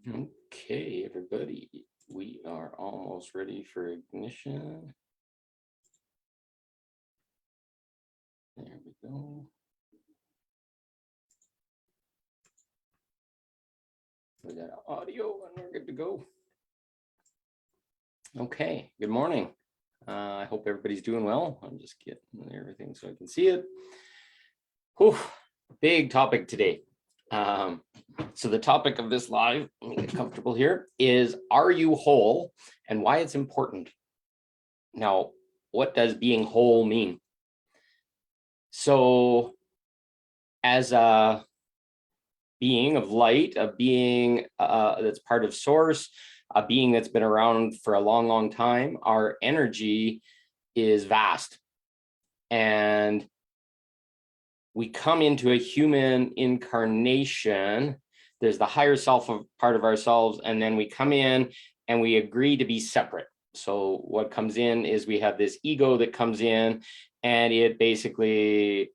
Okay, everybody, we are almost ready for ignition. There we go. We got audio and we're good to go. Okay, good morning. I hope everybody's doing well. I'm just getting everything so I can see it. Whew, big topic today. So the topic of this live, let me get comfortable here, is are you whole and why it's important. Now, what does being whole mean? So as a being of light, a being that's part of source, a being that's been around for a long, long time, our energy is vast. And we come into a human incarnation. There's the higher self of part of ourselves, and then we come in and we agree to be separate. So what comes in is we have this ego that comes in and it basically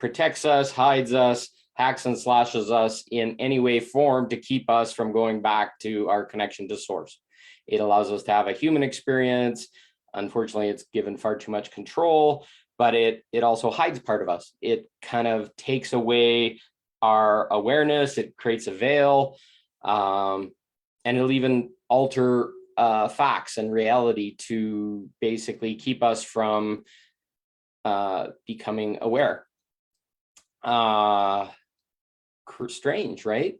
protects us, hides us, hacks and slashes us in any way, form to keep us from going back to our connection to source. It allows us to have a human experience. Unfortunately, it's given far too much control, but it also hides part of us. It kind of takes away our awareness. It creates a veil, and it'll even alter facts and reality to basically keep us from becoming aware. Strange, right?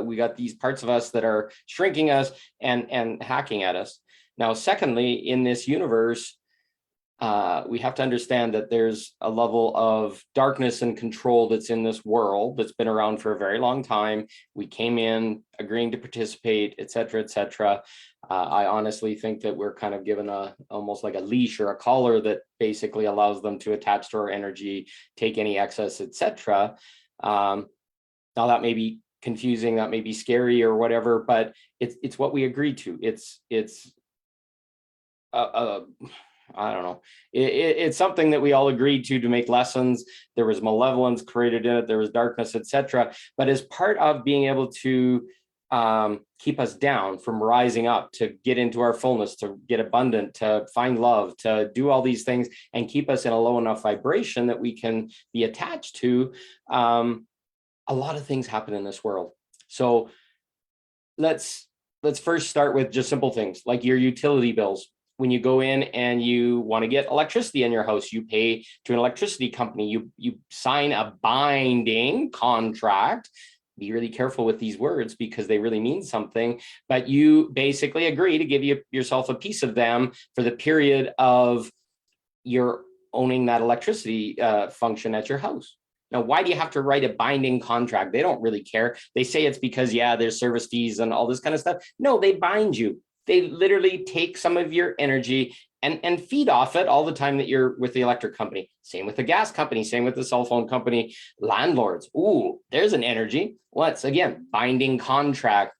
We got these parts of us that are shrinking us and hacking at us. Now, secondly, in this universe, we have to understand that there's a level of darkness and control that's in this world that's been around for a very long time. We came in agreeing to participate, et cetera, et cetera. I honestly think that we're kind of given almost like a leash or a collar that basically allows them to attach to our energy, take any excess, et cetera. Now that may be confusing, that may be scary or whatever, but it's what we agreed to. It's I don't know. It's something that we all agreed to make lessons. There was malevolence created in it. There was darkness, etc. But as part of being able to keep us down from rising up, to get into our fullness, to get abundant, to find love, to do all these things and keep us in a low enough vibration that we can be attached to, a lot of things happen in this world. So let's first start with just simple things like your utility bills. When you go in and you want to get electricity in your house, you pay to an electricity company, you sign a binding contract. Be really careful with these words because they really mean something, but you basically agree to give yourself a piece of them for the period of your owning that electricity function at your house. Now, why do you have to write a binding contract? They don't really care. They say it's because, yeah, there's service fees and all this kind of stuff. No, they bind you. They literally take some of your energy and feed off it all the time that you're with the electric company. Same with the gas company, same with the cell phone company, landlords. Ooh, there's an energy. What's again, binding contract.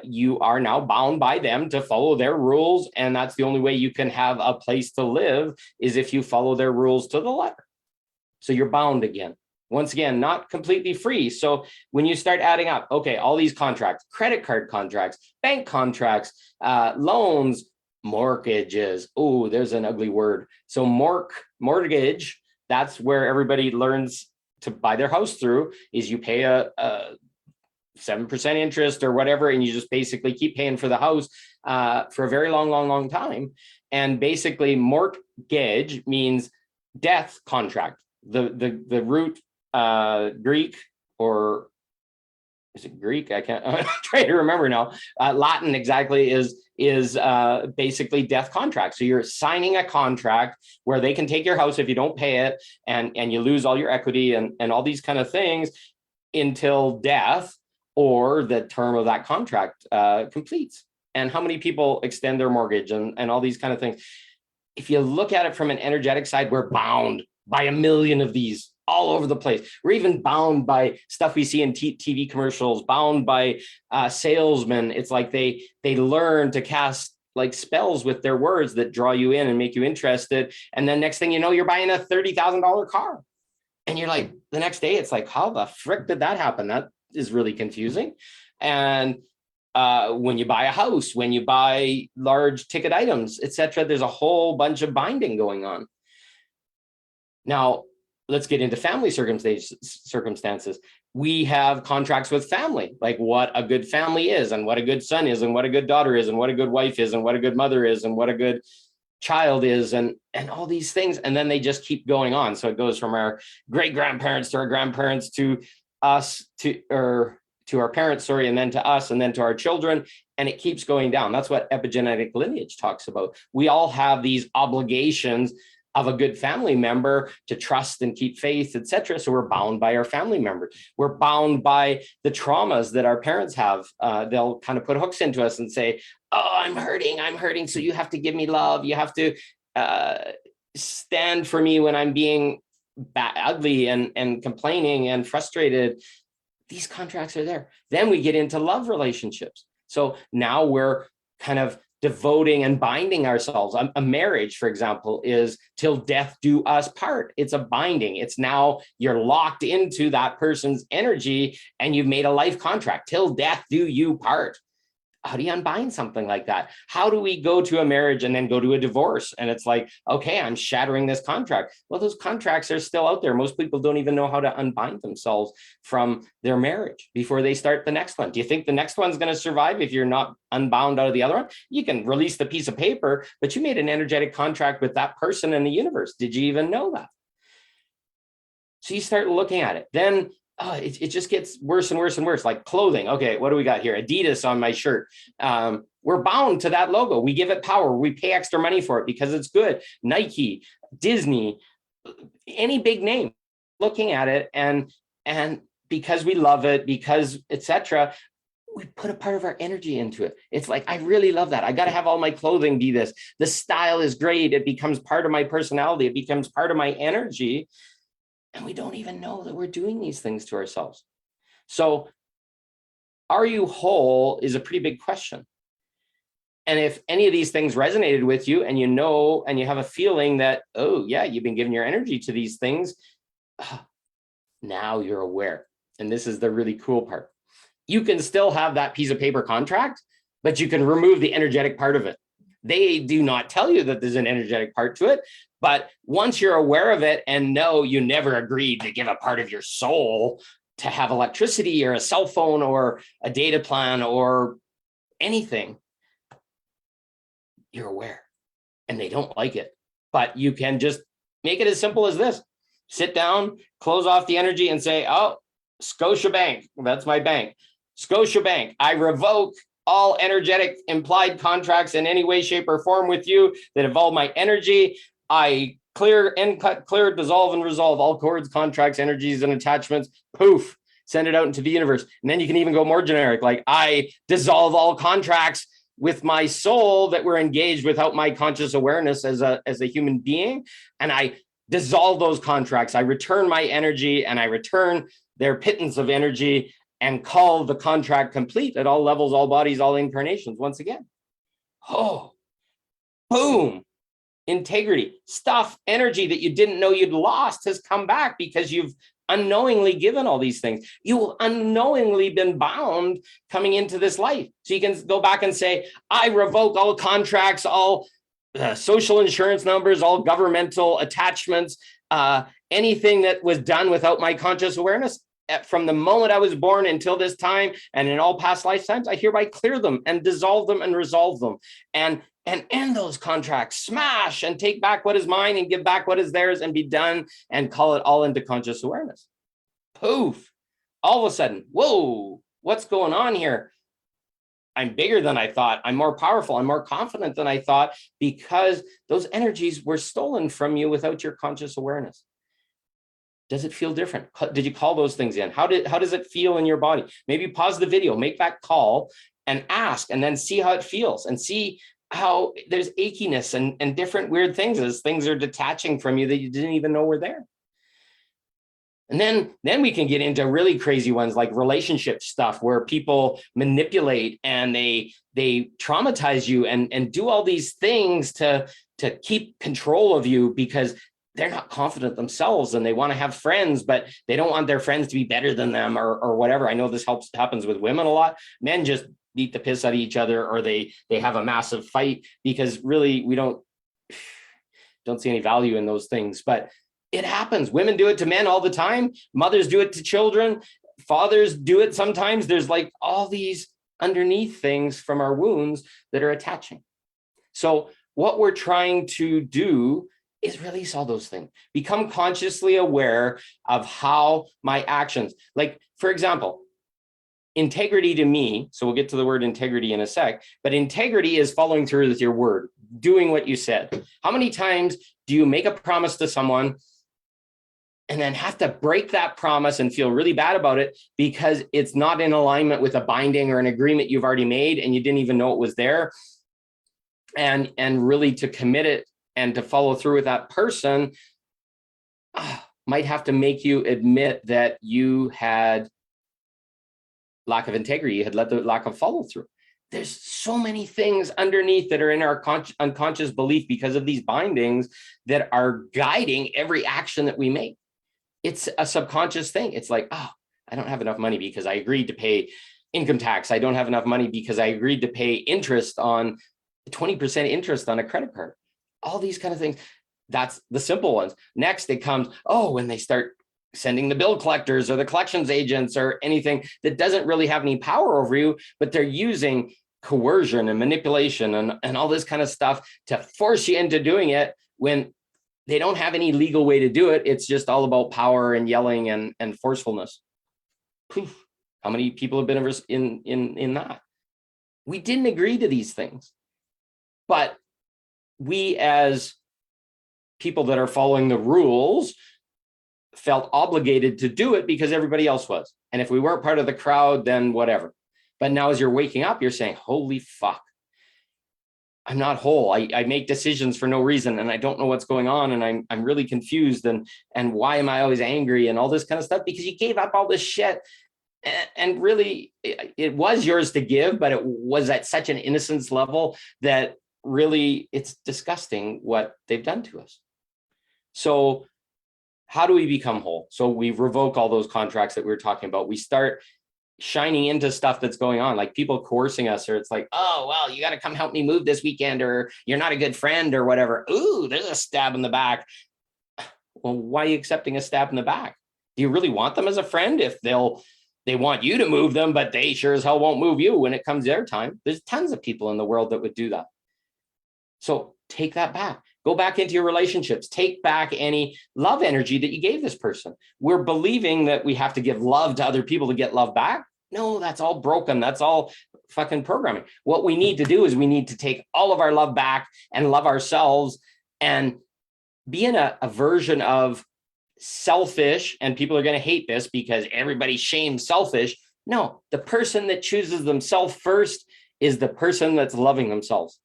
You are now bound by them to follow their rules. And that's the only way you can have a place to live is if you follow their rules to the letter. So you're bound again. Once again, not completely free. So when you start adding up, okay, all these contracts, credit card contracts, bank contracts, loans, mortgages. Oh, there's an ugly word. So mortgage, that's where everybody learns to buy their house through, is you pay a 7% interest or whatever, and you just basically keep paying for the house for a very long time. And basically mortgage means death contract. The root Greek, or is it Greek? I can't, I'm trying to remember now. Latin exactly is basically death contract. So you're signing a contract where they can take your house if you don't pay it, and you lose all your equity and all these kind of things until death or the term of that contract completes. And how many people extend their mortgage and all these kind of things. If you look at it from an energetic side, we're bound by a million of these all over the place. We're even bound by stuff we see in TV commercials, bound by salesmen. It's like they learn to cast like spells with their words that draw you in and make you interested. And then next thing you know, you're buying a $30,000 car. And you're like, the next day, it's like, how the frick did that happen? That is really confusing. And when you buy a house, when you buy large ticket items, etc. There's a whole bunch of binding going on. Now, let's get into family circumstances. We have contracts with family, like what a good family is, and what a good son is, and what a good daughter is, and what a good wife is, and what a good mother is, and what a good child is, and all these things. And then they just keep going on. So it goes from our great grandparents to our grandparents to us to our parents, sorry, and then to us, and then to our children. And it keeps going down. That's what epigenetic lineage talks about. We all have these obligations of a good family member to trust and keep faith, etc. So we're bound by our family members. We're bound by the traumas that our parents have. They'll kind of put hooks into us and say, oh, I'm hurting. So you have to give me love. You have to stand for me when I'm being ugly and complaining and frustrated. These contracts are there. Then we get into love relationships. So now we're kind of devoting and binding ourselves. A marriage, for example, is till death do us part. It's a binding. It's now you're locked into that person's energy and you've made a life contract. Till death do you part. How do you unbind something like that? How do we go to a marriage and then go to a divorce? And it's like, okay, I'm shattering this contract. Well, those contracts are still out there. Most people don't even know how to unbind themselves from their marriage before they start the next one. Do you think the next one's going to survive if you're not unbound out of the other one? You can release the piece of paper, but you made an energetic contract with that person in the universe. Did you even know that? So you start looking at it. Then it just gets worse and worse and worse. Like clothing. Okay, what do we got here? Adidas on my shirt. We're bound to that logo. We give it power. We pay extra money for it because it's good. Nike, Disney, any big name. Looking at it and because we love it, because etc. We put a part of our energy into it. It's like, I really love that. I got to have all my clothing be this. The style is great. It becomes part of my personality. It becomes part of my energy. And we don't even know that we're doing these things to ourselves. So are you whole is a pretty big question. And if any of these things resonated with you and you know, and you have a feeling that, oh yeah, you've been giving your energy to these things, now you're aware. And this is the really cool part. You can still have that piece of paper contract, but you can remove the energetic part of it. They do not tell you that there's an energetic part to it. But once you're aware of it and know you never agreed to give a part of your soul to have electricity or a cell phone or a data plan or anything, you're aware and they don't like it. But you can just make it as simple as this. Sit down, close off the energy and say, oh, Scotiabank, that's my bank. Scotiabank, I revoke all energetic implied contracts in any way, shape, or form with you that involve my energy. I clear, end, cut, clear, dissolve, and resolve all cords, contracts, energies, and attachments. Poof, send it out into the universe. And then you can even go more generic, like I dissolve all contracts with my soul that were engaged without my conscious awareness as a human being. And I dissolve those contracts. I return my energy and I return their pittance of energy and call the contract complete at all levels, all bodies, all incarnations once again. Oh, boom. Integrity, stuff, energy that you didn't know you'd lost has come back because you've unknowingly given all these things. You unknowingly been bound coming into this life. So you can go back and say, I revoke all contracts, all social insurance numbers, all governmental attachments, anything that was done without my conscious awareness. From the moment I was born until this time and in all past lifetimes, I hereby clear them and dissolve them and resolve them and end those contracts, smash and take back what is mine and give back what is theirs and be done and call it all into conscious awareness. Poof, all of a sudden, whoa, what's going on here? I'm bigger than I thought. I'm more powerful. I'm more confident than I thought because those energies were stolen from you without your conscious awareness. Does it feel different? Did you call those things in? How does it feel in your body? Maybe pause the video, make that call and ask, and then see how it feels and see how there's achiness and different weird things as things are detaching from you that you didn't even know were there. And then we can get into really crazy ones like relationship stuff where people manipulate and they traumatize you and do all these things to keep control of you because they're not confident themselves and they want to have friends, but they don't want their friends to be better than them or whatever. I know this happens with women a lot. Men just beat the piss out of each other, or they have a massive fight, because really we don't see any value in those things. But it happens. Women do it to men all the time. Mothers do it to children. Fathers do it sometimes. There's like all these underneath things from our wounds that are attaching. So what we're trying to do is release all those things. Become consciously aware of how my actions, like, for example, integrity to me, so we'll get to the word integrity in a sec, but integrity is following through with your word, doing what you said. How many times do you make a promise to someone and then have to break that promise and feel really bad about it because it's not in alignment with a binding or an agreement you've already made and you didn't even know it was there? And really to commit it and to follow through with that person might have to make you admit that you had lack of integrity, you had let the lack of follow through. There's so many things underneath that are in our unconscious belief because of these bindings that are guiding every action that we make. It's a subconscious thing. It's like, oh, I don't have enough money because I agreed to pay income tax. I don't have enough money because I agreed to pay interest on 20% interest on a credit card. All these kind of things. That's the simple ones. Next, it comes, when they start sending the bill collectors or the collections agents or anything that doesn't really have any power over you, but they're using coercion and manipulation and all this kind of stuff to force you into doing it when they don't have any legal way to do it. It's just all about power and yelling and forcefulness. Poof. How many people have been in that? We didn't agree to these things, but we as people that are following the rules felt obligated to do it because everybody else was. And if we weren't part of the crowd, then whatever. But now as you're waking up, you're saying, holy fuck, I'm not whole. I make decisions for no reason and I don't know what's going on. And I'm really confused. And why am I always angry and all this kind of stuff? Because you gave up all this shit. And really, it was yours to give, but it was at such an innocence level that really it's disgusting what they've done to us. So how do we become whole? So we revoke all those contracts that we were talking about. We start shining into stuff that's going on, like people coercing us, or it's like, oh, well, you got to come help me move this weekend, or you're not a good friend or whatever. Ooh, there's a stab in the back. Well, why are you accepting a stab in the back? Do you really want them as a friend if they want you to move them, but they sure as hell won't move you when it comes their time? There's tons of people in the world that would do that. So take that back. Go back into your relationships. Take back any love energy that you gave this person. We're believing that we have to give love to other people to get love back. No, that's all broken. That's all fucking programming. What we need to do is we need to take all of our love back and love ourselves and be in a version of selfish. And people are going to hate this because everybody shames selfish. No, the person that chooses themselves first is the person that's loving themselves.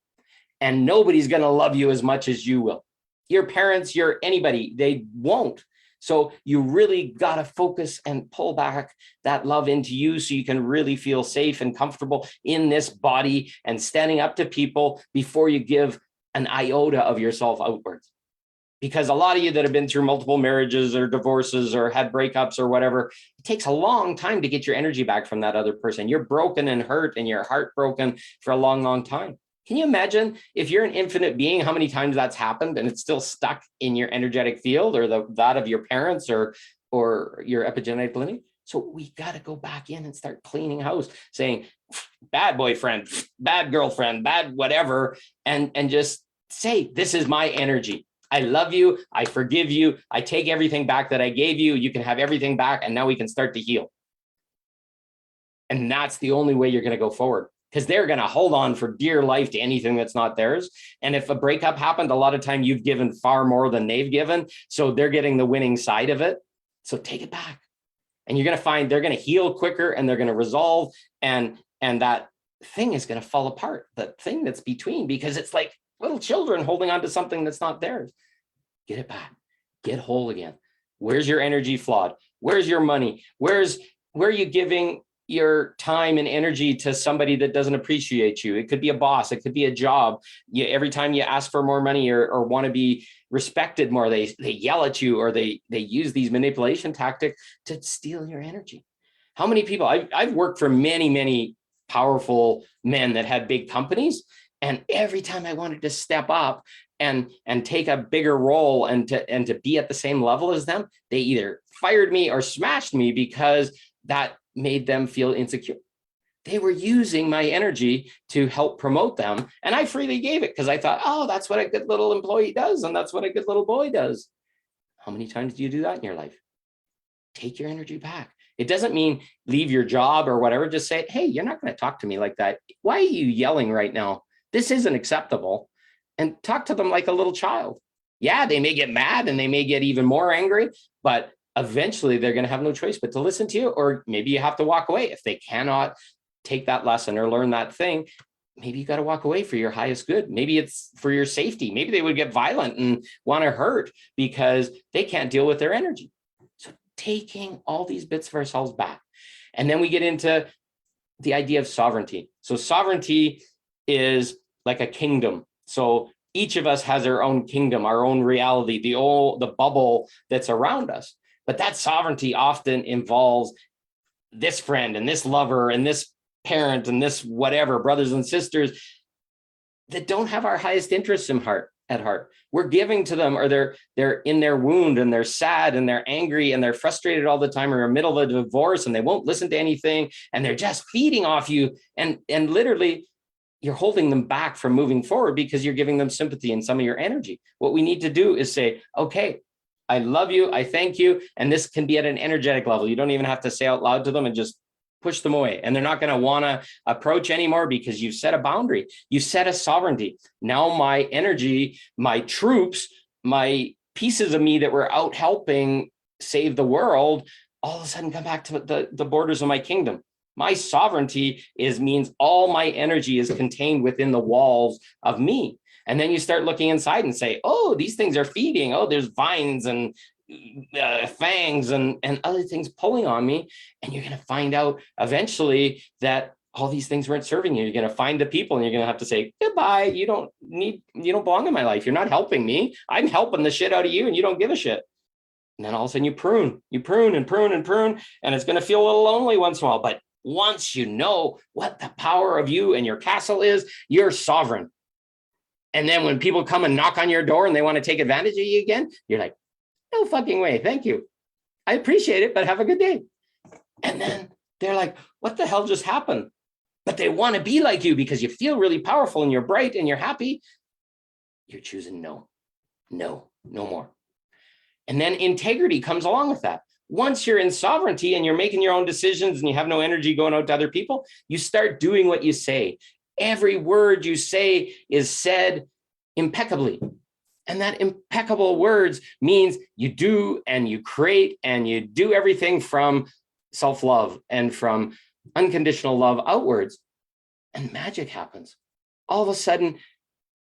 And nobody's going to love you as much as you will. Your parents, anybody, they won't. So you really got to focus and pull back that love into you so you can really feel safe and comfortable in this body and standing up to people before you give an iota of yourself outwards. Because a lot of you that have been through multiple marriages or divorces or had breakups or whatever, it takes a long time to get your energy back from that other person. You're broken and hurt and you're heartbroken for a long, long time. Can you imagine if you're an infinite being, how many times that's happened and it's still stuck in your energetic field or that of your parents or your epigenetic lineage? So we got to go back in and start cleaning house, saying bad boyfriend, bad girlfriend, bad whatever, and just say, this is my energy. I love you. I forgive you. I take everything back that I gave you. You can have everything back. And now we can start to heal. And that's the only way you're going to go forward. Because they're going to hold on for dear life to anything that's not theirs. And if a breakup happened, a lot of time you've given far more than they've given. So they're getting the winning side of it. So take it back. And you're going to find they're going to heal quicker and they're going to resolve. And that thing is going to fall apart. The thing that's between, because it's like little children holding on to something that's not theirs. Get it back. Get whole again. Where's your energy flawed? Where's your money? Where are you giving your time and energy to somebody that doesn't appreciate you? It could be a boss. It could be a job. Every time you ask for more money or want to be respected more, they yell at you or they use these manipulation tactics to steal your energy. How many people? I've worked for many, many powerful men that had big companies. And every time I wanted to step up and take a bigger role and to be at the same level as them, they either fired me or smashed me because that made them feel insecure. They were using my energy to help promote them. And I freely gave it because I thought, oh, that's what a good little employee does. And that's what a good little boy does. How many times do you do that in your life? Take your energy back. It doesn't mean leave your job or whatever. Just say, hey, you're not going to talk to me like that. Why are you yelling right now? This isn't acceptable. And talk to them like a little child. Yeah, they may get mad and they may get even more angry, but eventually they're going to have no choice but to listen to you, or maybe you have to walk away. If they cannot take that lesson or learn that thing, maybe you got to walk away for your highest good. Maybe it's for your safety. Maybe they would get violent and want to hurt because they can't deal with their energy. So taking all these bits of ourselves back. And then we get into the idea of sovereignty. So sovereignty is like a kingdom. So each of us has our own kingdom, our own reality, the bubble that's around us. But that sovereignty often involves this friend and this lover and this parent and this whatever, brothers and sisters that don't have our highest interests at heart. We're giving to them, or they're in their wound and they're sad and they're angry and they're frustrated all the time, or in the middle of a divorce and they won't listen to anything and they're just feeding off you. And literally you're holding them back from moving forward because you're giving them sympathy and some of your energy. What we need to do is say, okay, I love you, I thank you. And this can be at an energetic level. You don't even have to say out loud to them and just push them away. And they're not going to want to approach anymore because you've set a boundary. You set a sovereignty. Now my energy, my troops, my pieces of me that were out helping save the world, all of a sudden come back to the borders of my kingdom. My sovereignty means all my energy is contained within the walls of me. And then you start looking inside and say, oh, these things are feeding. Oh, there's vines and fangs and other things pulling on me. And you're going to find out eventually that all these things weren't serving you. You're going to find the people and you're going to have to say, goodbye. You don't belong in my life. You're not helping me. I'm helping the shit out of you and you don't give a shit. And then all of a sudden you prune and prune and prune. And it's going to feel a little lonely once in a while. But once you know what the power of you and your castle is, you're sovereign. And then when people come and knock on your door and they want to take advantage of you again, you're like, no fucking way. Thank you. I appreciate it, but have a good day. And then they're like, what the hell just happened? But they want to be like you because you feel really powerful and you're bright and you're happy. You're choosing no more. And then integrity comes along with that. Once you're in sovereignty and you're making your own decisions and you have no energy going out to other people, you start doing what you say. Every word you say is said impeccably. And that impeccable words means you do and you create and you do everything from self-love and from unconditional love outwards. And magic happens. All of a sudden,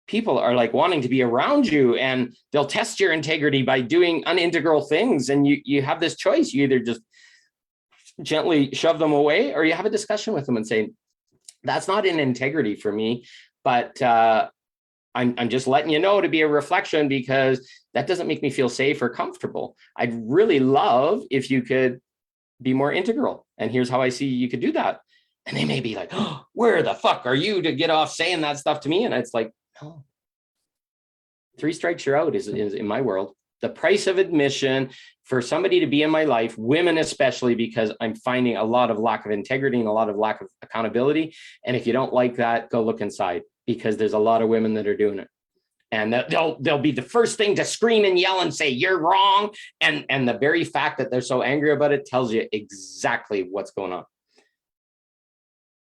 people are like wanting to be around you and they'll test your integrity by doing unintegral things. And you have this choice. You either just gently shove them away or you have a discussion with them and say, that's not an integrity for me, but I'm just letting you know to be a reflection because that doesn't make me feel safe or comfortable. I'd really love if you could be more integral. And here's how I see you could do that. And they may be like, oh, where the fuck are you to get off saying that stuff to me? And it's like, no. 3 strikes you're out is in my world. The price of admission for somebody to be in my life, women especially, because I'm finding a lot of lack of integrity and a lot of lack of accountability. And if you don't like that, go look inside because there's a lot of women that are doing it. And they'll be the first thing to scream and yell and say, you're wrong. And the very fact that they're so angry about it tells you exactly what's going on.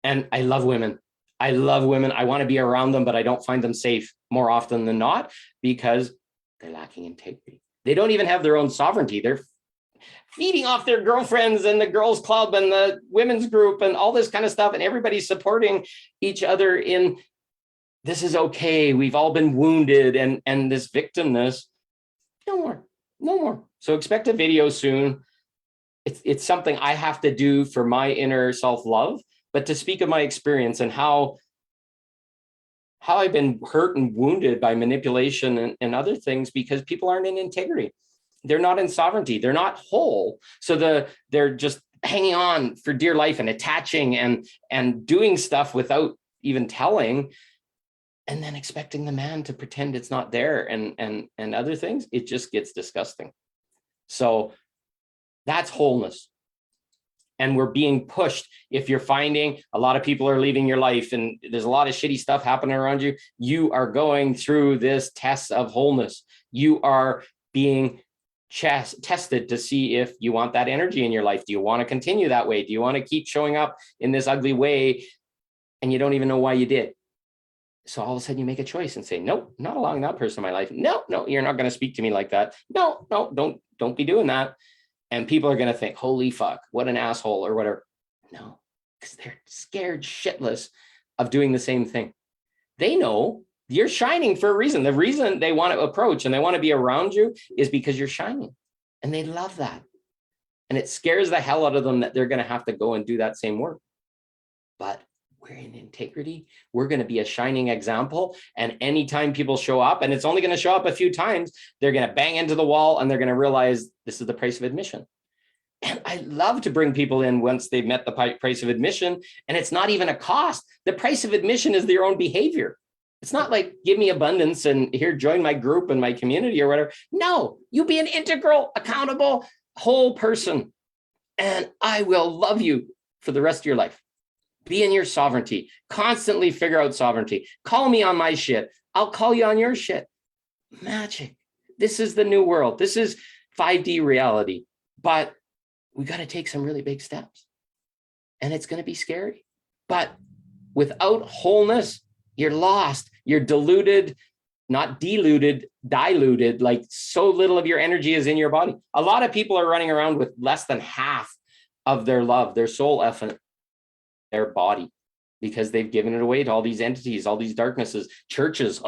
And I love women. I want to be around them, but I don't find them safe more often than not because they're lacking integrity. They don't even have their own sovereignty. They're feeding off their girlfriends and the girls club and the women's group and all this kind of stuff. And everybody's supporting each other in this is okay. We've all been wounded and this victimness. No more. So expect a video soon. It's something I have to do for my inner self-love, but to speak of my experience and how I've been hurt and wounded by manipulation and other things because people aren't in integrity. They're not in sovereignty. They're not whole. So they're just hanging on for dear life and attaching and doing stuff without even telling, and then expecting the man to pretend it's not there and other things, it just gets disgusting. So that's wholeness. And we're being pushed. If you're finding a lot of people are leaving your life and there's a lot of shitty stuff happening around you, you are going through this test of wholeness. You are being tested to see if you want that energy in your life. Do you want to continue that way? Do you want to keep showing up in this ugly way and you don't even know why you did? So all of a sudden you make a choice and say, nope, not allowing that person in my life. No, you're not going to speak to me like that. No, don't be doing that. And people are going to think, holy fuck, what an asshole or whatever. No, because they're scared shitless of doing the same thing. They know you're shining for a reason. The reason they want to approach and they want to be around you is because you're shining. And they love that. And it scares the hell out of them that they're going to have to go and do that same work. But we're in integrity. We're going to be a shining example. And anytime people show up, and it's only going to show up a few times, they're going to bang into the wall and they're going to realize this is the price of admission. And I love to bring people in once they've met the price of admission. And it's not even a cost. The price of admission is their own behavior. It's not like, give me abundance and here, join my group and my community or whatever. No, you be an integral, accountable, whole person. And I will love you for the rest of your life. Be in your sovereignty, constantly figure out sovereignty. Call me on my shit. I'll call you on your shit. Magic. This is the new world. This is 5D reality, but we got to take some really big steps and it's going to be scary, but without wholeness, you're lost. You're diluted, not diluted, diluted. Like so little of your energy is in your body. A lot of people are running around with less than half of their love, their soul effort, their body, because they've given it away to all these entities, all these darknesses, churches.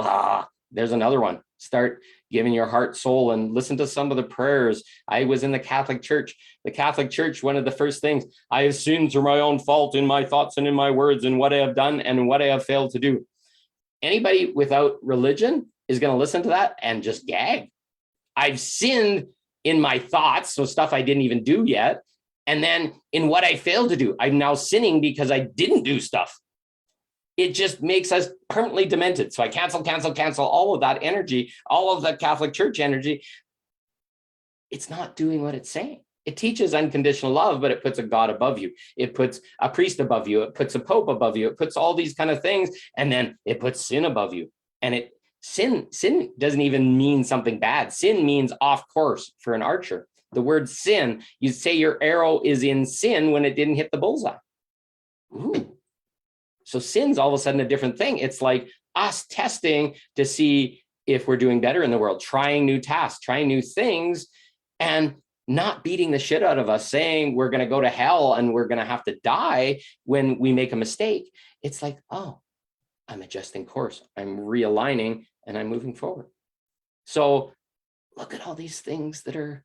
There's another one. Start giving your heart, soul, and listen to some of the prayers. I was in the Catholic Church. The Catholic Church, one of the first things, I have sinned through my own fault in my thoughts and in my words and what I have done and what I have failed to do. Anybody without religion is going to listen to that and just gag. I've sinned in my thoughts, so stuff I didn't even do yet. And then in what I failed to do, I'm now sinning because I didn't do stuff. It just makes us permanently demented. So I cancel all of that energy, all of the Catholic Church energy. It's not doing what it's saying. It teaches unconditional love, but it puts a God above you. It puts a priest above you. It puts a pope above you. It puts all these kind of things. And then it puts sin above you. And sin doesn't even mean something bad. Sin means off course for an archer. The word sin, you say your arrow is in sin when it didn't hit the bullseye. Ooh. So sin's all of a sudden a different thing. It's like us testing to see if we're doing better in the world, trying new tasks, trying new things, and not beating the shit out of us, saying we're going to go to hell and we're going to have to die when we make a mistake. It's like, oh, I'm adjusting course. I'm realigning and I'm moving forward. So look at all these things that are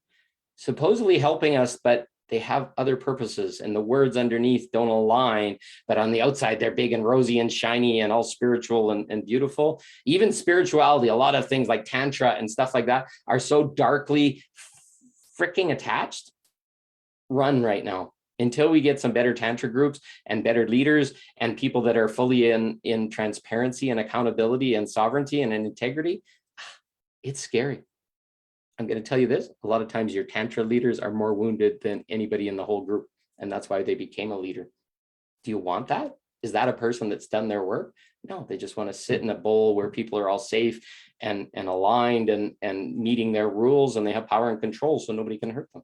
supposedly helping us, but they have other purposes and the words underneath don't align, but on the outside, they're big and rosy and shiny and all spiritual and beautiful. Even spirituality, a lot of things like Tantra and stuff like that are so darkly freaking attached. Run right now until we get some better Tantra groups and better leaders and people that are fully in transparency and accountability and sovereignty and in integrity. It's scary. I'm going to tell you this, a lot of times your Tantra leaders are more wounded than anybody in the whole group. And that's why they became a leader. Do you want that? Is that a person that's done their work? No, they just want to sit in a bowl where people are all safe and aligned and meeting their rules, and they have power and control so nobody can hurt them.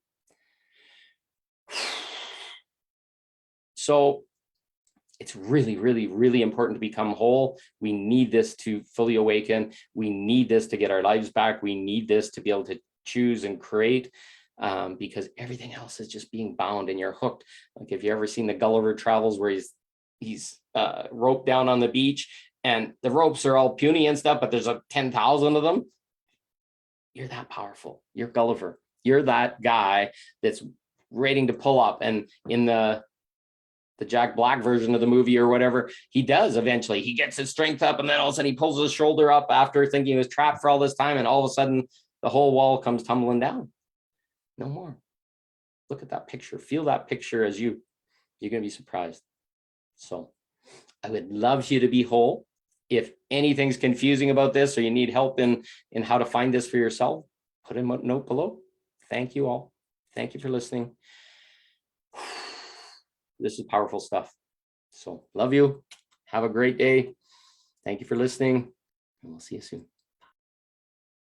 So it's really, really, really important to become whole. We need this to fully awaken. We need this to get our lives back. We need this to be able to choose and create, because everything else is just being bound and you're hooked. Like if you ever seen the Gulliver Travels where he's roped down on the beach and the ropes are all puny and stuff, but there's 10,000 of them. You're that powerful. You're Gulliver. You're that guy that's waiting to pull up. And in the Jack Black version of the movie or whatever, he does eventually. He gets his strength up and then all of a sudden he pulls his shoulder up after thinking he was trapped for all this time. And all of a sudden the whole wall comes tumbling down. No more. Look at that picture, feel that picture as you're going to be surprised. So I would love you to be whole. If anything's confusing about this or you need help in how to find this for yourself, put a note below. Thank you all. Thank you for listening. This is powerful stuff. So love you. Have a great day. Thank you for listening, and we'll see you soon.